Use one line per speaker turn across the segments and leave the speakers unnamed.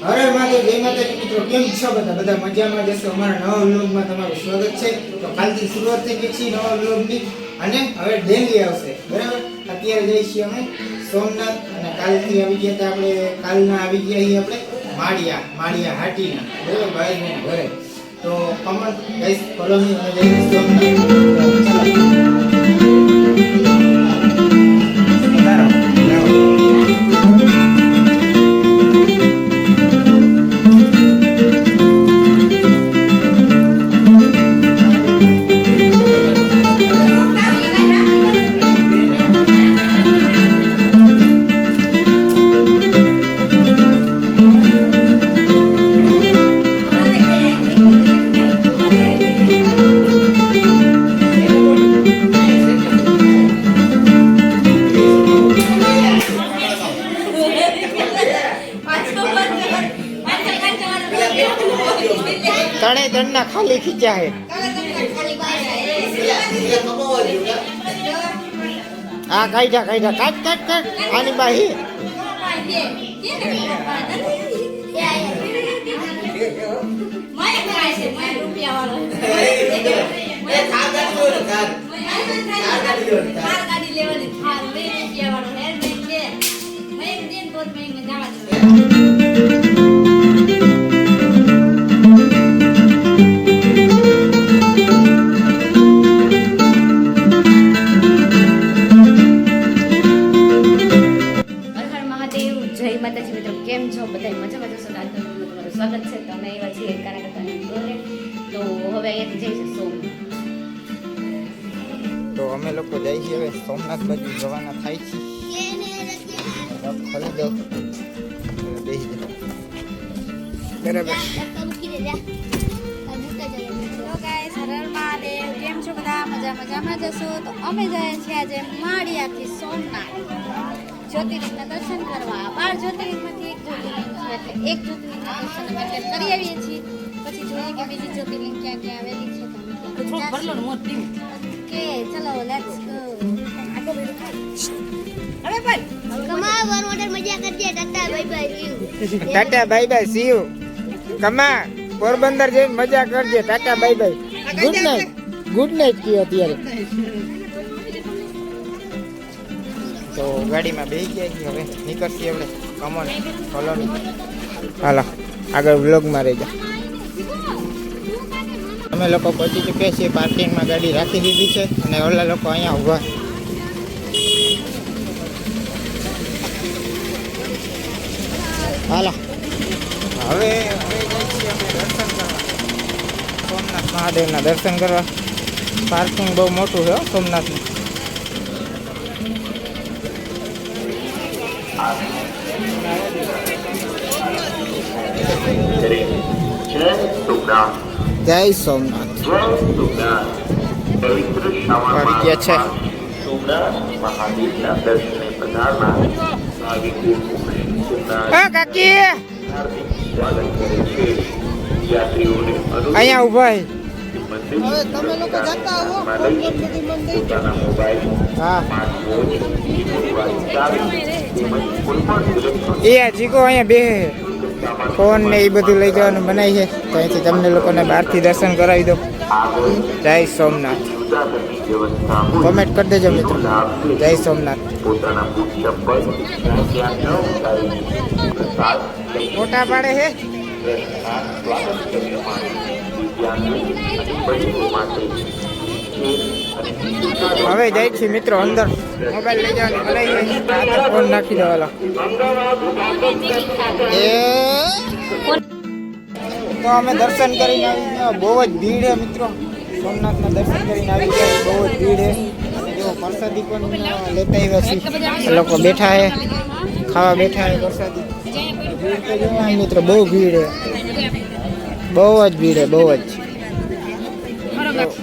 અરે માતા જય માતાજી મિત્રો, કેમ છો બધા મજામાં જશો? અમારા નવા વ્લોગમાં તમારું સ્વાગત છે. તો કાલથી શરૂઆત થઈ ગઈ છે નવા વ્લોગની અને હવે ડેલી આવશે, બરાબર. અત્યારે જઈએ છીએ અમે સોમનાથ અને કાલથી આવી ગયા હતા આપણે, કાલના આવી ગયા છીએ આપણે માળિયા હાટીના, બરાબર, ભાઈને ઘરે. તો કમન ગાઈસ ફોલો મી અને જઈએ સોમનાથ. तणे दंडना खाली खींचा है आ काइडा काइडा काट काट काट आनी बाही मैं काय से मैं रुपया वाला मैं थार गाड़ी लेवानी थार ले रुपया वाला है मैं दिन बहुत महंगा जावा કેમ છો બધા મજામાં જશો? તમારું સ્વાગત છે. તો અમે એવા છીએ કાનાકાની ઘરે. તો હવે અહીંયાથી જઈશું સોમનાથ. તો અમે લોકો જઈએ છીએ હવે સોમનાથ બાજુ જવાના થાય છે. ખરી દો બેસી જાઓ, બરાબર. કેમ છો બધા? મજામાં જશો? તો અમે જઈએ છીએ આજે માળિયાથી સોમનાથ જ્યોતિર્લિંગના દર્શન કરવા. 12 જ્યોતિર્લિંગમાંથી એક જ્યોતિર્લિંગ છે, એટલે એક જ્યોતિર્લિંગના દર્શન અમે કરી આવીએ છીએ. પછી જોઈએ કે બીજી જ્યોતિર્લિંગ ક્યાં ક્યાં આવેલી છે. ઓકે, ચલો લેટ્સ ગો. અરે ભાઈ કમા વોટર મજા કરજે. Tata bye bye see you. Tata bye bye see you. કમા પોરબંદર જઈને મજા કરજે. Tata bye bye. Good night કયો અત્યારે. તો ગાડીમાં બેસી ગયા છીએ, હવે નીકળીએ આપણે. Come on follow me. હાલો આગળ વ્લોગમાં રહી જા. અમે લોકો પહોંચી ચૂક્યા છીએ, પાર્કિંગમાં ગાડી રાખી દીધી છે અને ઓલા લોકો અહીંયા ઊભા. હાલો હવે જઈએ છીએ અમે દર્શન કરવા, સોમનાથ મહાદેવના દર્શન કરવા. પાર્કિંગ બહુ મોટું છે સોમનાથનું. જય સોમનાથ.
પવિત્ર શ્રાવણ માસમાં સોમનાથ મહાદેવના દર્શને પધારનાર ભાવિકોનું હાર્દિક સ્વાગત કરે છે. યાત્રીઓને
અહીંયા ઉભા છે.
તમે લોકો જતા હો પોતાના મોબાઈલ, સ્માર્ટ વોચ,
એ જીકો અહીંયા બે ફોન ને એ બધું લઈ જવાનું બનાવી છે. તો અહીંથી તમને લોકોને બહારથી દર્શન કરાવી દો. જય સોમનાથ. કોમેન્ટ કરી દેજો મિત્રો. જય સોમનાથ. ફોટા પાડે છે. હવે જાય છે મિત્રો અંદર. મોબાઈલ લઈ જવાની બનાવી છે. ફોન નાખી દેવાલો. તો અમે દર્શન કરીને આવી. બહુ જ ભીડ છે મિત્રો. સોમનાથના દર્શન કરીને આવી ગયા. બહુ જ ભીડ છે. જો પ્રસાદી પણ લેતા આવ્યા છીએ. લોકો બેઠા છે, ખાવા બેઠા છે પ્રસાદી. ભીડ તો જોવા મિત્રો બહુ ભીડ છે, બહુ જ ભીડ છે, બહુ જ.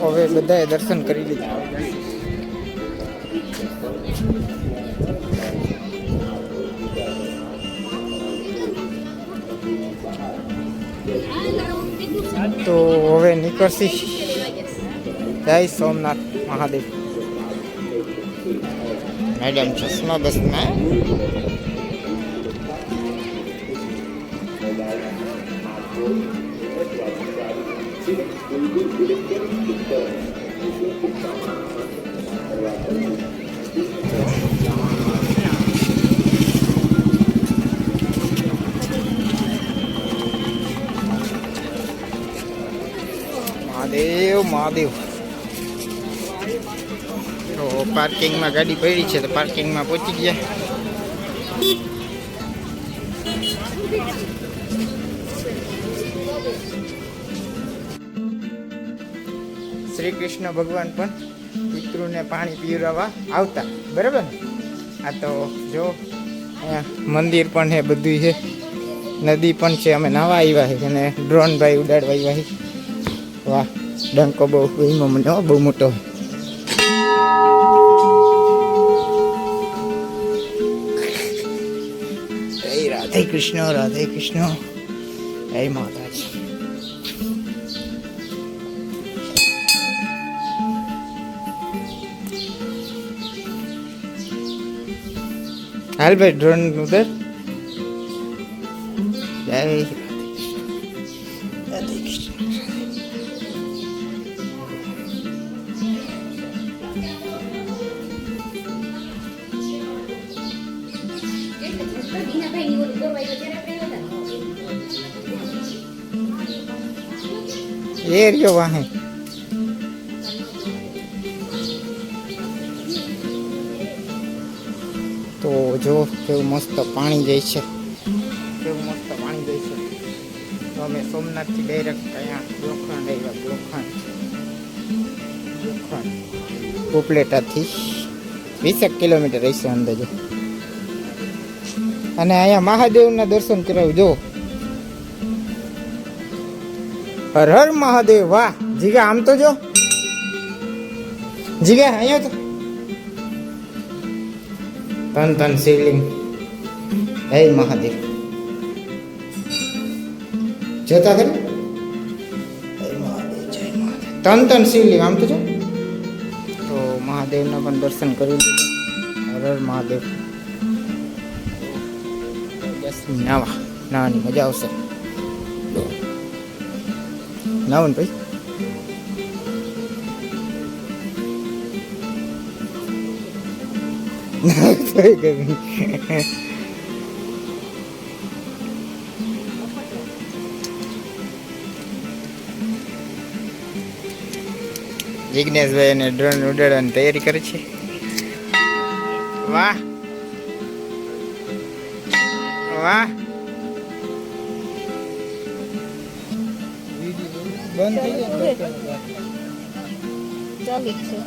હવે બધાએ દર્શન કરી લીધા. તો હવે નીકળશી. જય સોમનાથ મહાદેવ. મેડમ ચશ્મા બસમાં મહાદેવ મહાદેવ. તો પાર્કિંગમાં ગાડી પડી છે તો પાર્કિંગમાં પહોંચી ગયા. શ્રી કૃષ્ણ ભગવાન પણ પિતૃને પાણી પીવડાવવા આવતા, બરાબર ને? આ તો જો અહીંયા મંદિર પણ છે, બધું છે, નદી પણ છે. અમે નાવા આવ્યા છે અને ડ્રોન ભાઈ ઉડાડવા આવ્યા છે. વાહ, ડંકો બહુ એમાં મને બહુ મોટો. જય રાધે કૃષ્ણ, રાધે કૃષ્ણ, જય માતાજી. હાલ ભાઈ ડ્રોન ઉધર. જય રાધે કૃષ્ણ. એ રહ્યો વાહે. તો જો કેવું મસ્ત પાણી જાય છે, કેવું મસ્ત પાણી જાય છે. તો અમે સોમનાથથી ડાયરેક્ટ અહીંયા બ્લોખંડ આવ્યા. બ્લોખંડ ઉપલેટાથી 20 કિલોમીટર રહેશે અંદાજે. અને અહીંયા મહાદેવના દર્શન કરાવું. જો હર હર મહાદેવ. વાહ જીગા, આમ તો જો જીગા, અહીંયા તો તન તન શિવલિંગ. હે મહાદેવ, જોતા ખરું? હે મહાદેવ, જય મહાદેવ. તન તન શિવલિંગ આમ તો જો. તો મહાદેવના પણ દર્શન કરી લીધું. હર હર મહાદેવ. બસ નાવાની મજા આવશે. નાવું ને ભાઈ. જિગ્નેશભાઈ અને ડ્રોન ઉડાડવાની તૈયારી કરે છે. વાહ વાહ. બંધ થઈ જાય.
ચાલુ છે.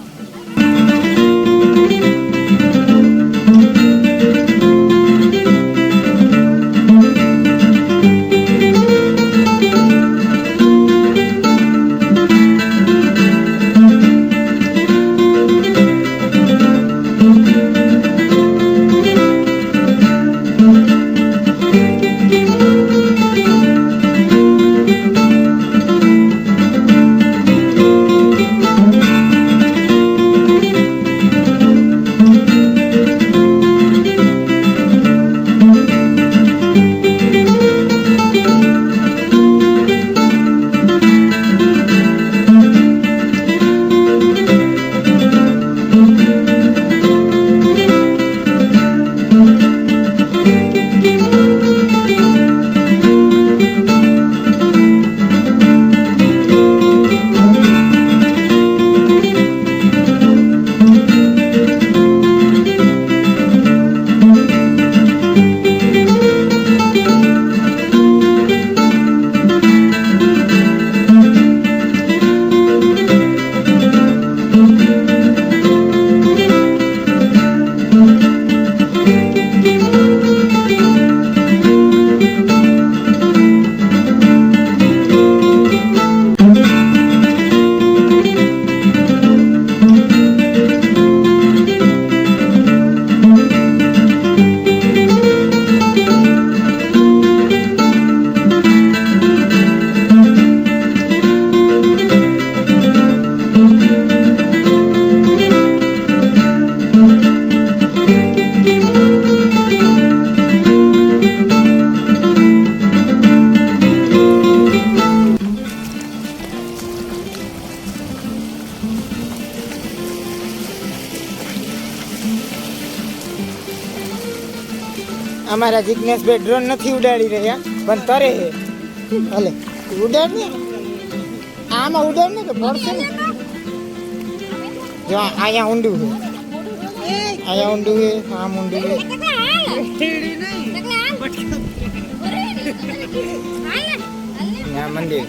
અમારા જિજ્ઞેશભાઈ ડ્રોન નથી ઉડાડી રહ્યા પણ તરે હે ભલે ઉડાડ ને આમાં ઉડાડ ને તો પડશે ને જો અહીંયા ઊંડું છે અહીંયા ઊંડું છે આમ ઊંડું છે ના મંદિર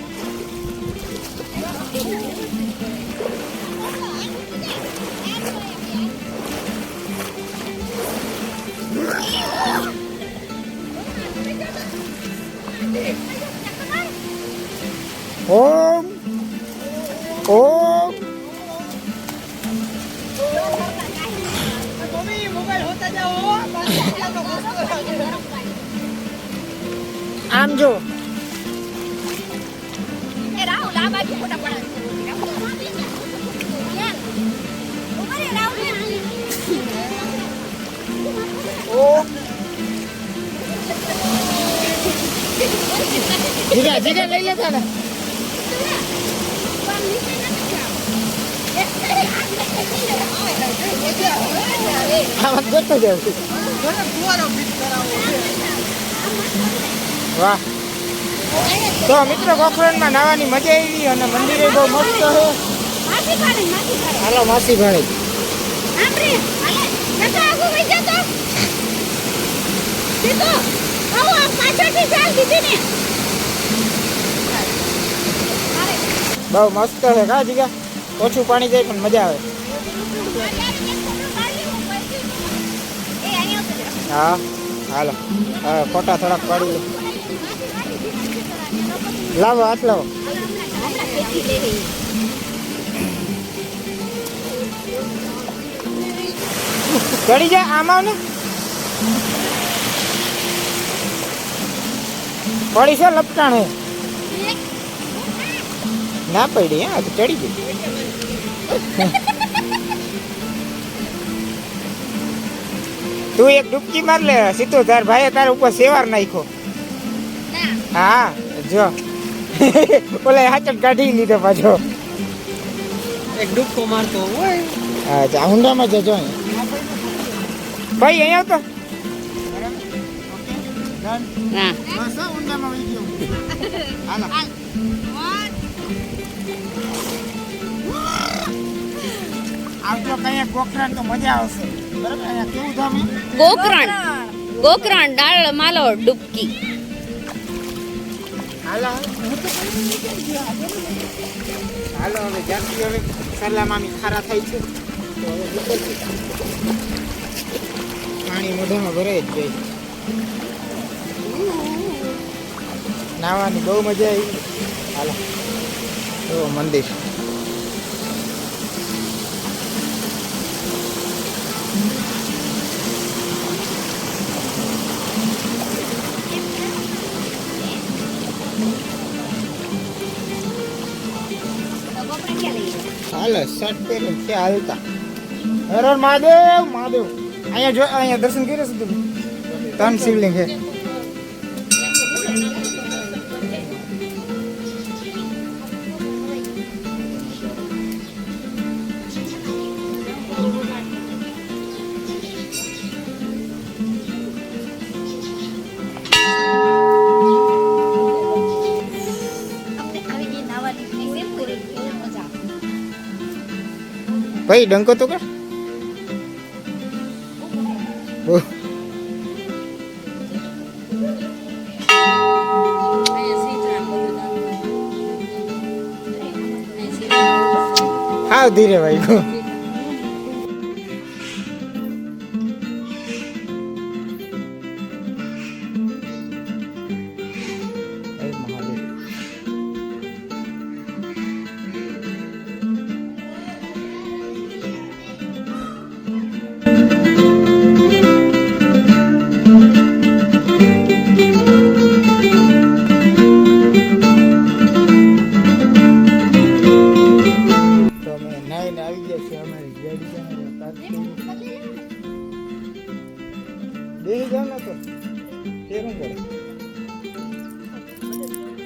ઓમ ઓમ આમ જો જીગા જીગા લઈ લેતા ને આમાં જતો જાવ વાહ તો મિત્રો ગોખરણમાં નાવાની મજા આવી અને મંદિરે બહુ મસ્ત છે હાલો માસી ભાણી બહુ મસ્ત છે કા જીગા ઓછું પાણી જાય પણ મજા આવે હા હાલો હા ફોટા થોડાક પાડી લો લાવો હાથ લાવો ચડી જા આમાં ને પડી છે લપટાણ હે ના પડી હા તો ચડી ગઈ તું એક ડૂબકી માર લે સીધો તાર ભાઈએ તાર ઉપર સેવાર નાખ્યો હા જો ઓલા હાચટ કાઢી લીધો પાછો
એક ડૂબકો મારતો હોય
હા ઊંડામાં જજો ભાઈ અહીંયા તો
ના
બસ ઊંડામાં વહી ગયો હાલો આવજો કઈ ગોખરણ તો મજા આવશે બરાબર અહીંયા કેવું ધામ
ગોકરણ ડાળ માલો ડૂબકી
હાલો હાલો હવે જ્યાંથી હવે સરલા મામી ખારા થાય છે તો હવે નીકળીએ. પાણી મોઢામાં ભરાઈ જ જાય નાવાની બહુ મજા આવી હાલો જો મંદિર હાલો શર્ટ પહેરે છે હાલતા હર હર મહાદેવ મહાદેવ અહીંયા જો અહીંયા દર્શન કર્યા છે તમે 3 શિવલિંગ છે ભાઈ ડંકો તો કર હા ધીરે ભાઈ